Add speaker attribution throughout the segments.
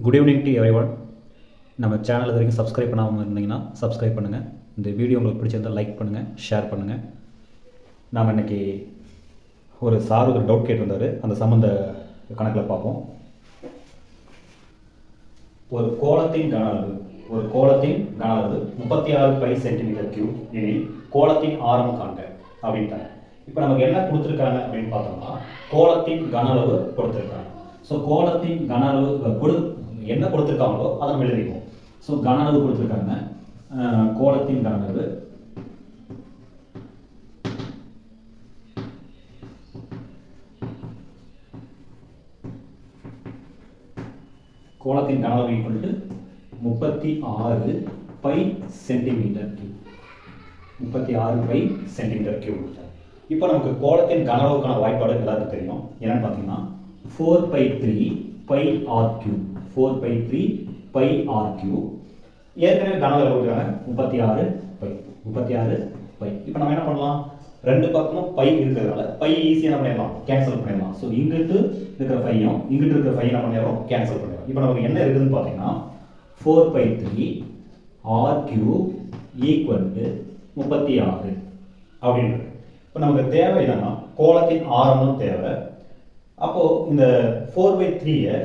Speaker 1: Good evening to everyone. நம்ம channel இது வரைக்கும் சப்ஸ்கிரைப் பண்ணாமல் இருந்தீங்கன்னா சப்ஸ்கிரைப் பண்ணுங்கள். இந்த வீடியோ உங்களுக்கு பிடிச்சிருந்தால் லைக் பண்ணுங்கள், ஷேர் பண்ணுங்கள். நாம் இன்றைக்கி ஒரு சார் ஒரு டவுட் கேட்டிருந்தார், அந்த சம்மந்த கணக்கில் பார்ப்போம். ஒரு கோளத்தின் கன அளவு 36 பை சென்டிமீட்டர் கியூப் எனில் கோளத்தின் ஆரம் காண்க அப்படின்ட்டாங்க. இப்போ நமக்கு என்ன கொடுத்துருக்காங்க அப்படின்னு பார்த்தோம்னா, கோளத்தின் கன அளவு கொடுத்துருக்காங்க. ஸோ கோளத்தின் கன அளவு என்ன கொடுத்துருக்காங்களோ அதை நம்ம எழுதிக்குவோம். ஸோ கன அளவு கொடுத்துருக்காங்க, கோளத்தின் கன அளவு equal to 36 pi centimetre cube. 36 pi centimetre cube. இப்போ நமக்கு கோளத்தின் கன அளவுக்கான வாய்ப்பாடு எல்லாருக்கும் தெரியும். என்னன்னு பார்த்தீங்கன்னா 4/3 pi r cube. 4/3 pi r cube. ஏற்கனவே கன அளவு கொடுக்குறாங்க 36 பை. இப்போ நம்ம என்ன பண்ணலாம், ரெண்டு பக்கமும் பை இருக்கிறதுனால பை ஈஸியாக நம்ம பண்ணிடலாம், கேன்சல் பண்ணிடலாம். ஸோ இங்கிட்டு இருக்கிற பையும் இங்கிட்டு இருக்கிற பையன் என்ன பண்ணிடுறோம், கேன்சல் பண்ணிடுறோம். இப்போ நமக்கு என்ன இருக்குதுன்னு பார்த்தீங்கன்னா 4/3 ஆர் கியூப் ஈக்குவல் டு 36 அப்படின்றது. இப்போ நமக்கு தேவை என்னன்னா கோளத்தின் ஆரம்பம் தேவை. அப்போது இந்த 4/3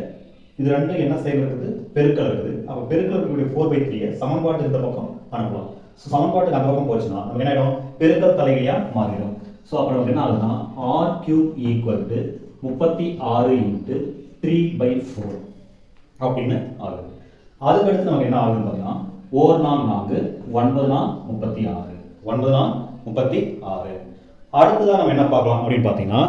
Speaker 1: இது ரெண்டும் என்ன செய்யறது, பெருக்கல் இருக்குது. அப்போ பெருக்கல் இருக்கக்கூடிய 4/3 சமன்பாட்டுக்கு இந்த பக்கம் அனுப்பலாம். ஸோ சமன்பாட்டுக்கு அந்த பக்கம் போச்சுன்னா நமக்கு என்ன ஆகிடும், பெருக்கல் தலைகீழியாக மாறிடும். ஸோ அப்போ நமக்கு என்ன ஆகுதுன்னா ஆர் கியூப் ஈக்குவல் டு 36 × 3/4 அப்படின்னு ஆகுது. அதுக்கடுத்து நமக்கு என்ன ஆகுதுன்னு பார்த்தீங்கன்னா 1 4 9 36. அடுத்ததான் நம்ம என்ன பார்க்கலாம் அப்படின்னு பார்த்தீங்கன்னா,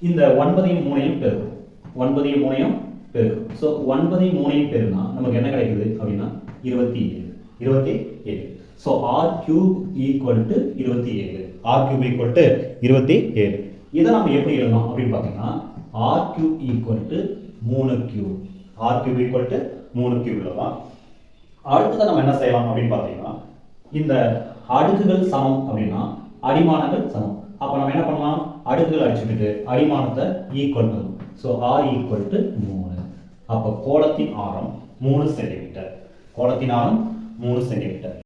Speaker 1: இந்த 9ஐயும் 3ஐயும் பெருக்கும். 9ஐயும் 3ஐயும் பெருக்கும். ஸோ 9ஐயும் 3ஐயும் பெருனா நமக்கு என்ன கிடைக்குது அப்படின்னா 27. So r cube equal to 27. R cube equal to 27. இதை நம்ம எப்படி எழுதலாம் அப்படின்னு பார்த்தீங்கன்னா r cube equal to 3 cube. R cube equal to 3 cube எழுதலாம். அடுத்ததான் நம்ம என்ன செய்யலாம் அப்படின்னு பார்த்தீங்கன்னா, இந்த அடுக்குகள் சமம் அப்படின்னா அடிமானங்கள் சமம். அப்போ நம்ம என்ன பண்ணலாம், அடுக்குகள் அடிச்சுக்கிட்டு அடிமானத்தை ஈக்குவல் பண்ணும். So r equal to 3. அப்போ கோளத்தின் ஆரம் 3 சென்டிமீட்டர். கோளத்தின் ஆரம் 3 சென்டிமீட்டர்.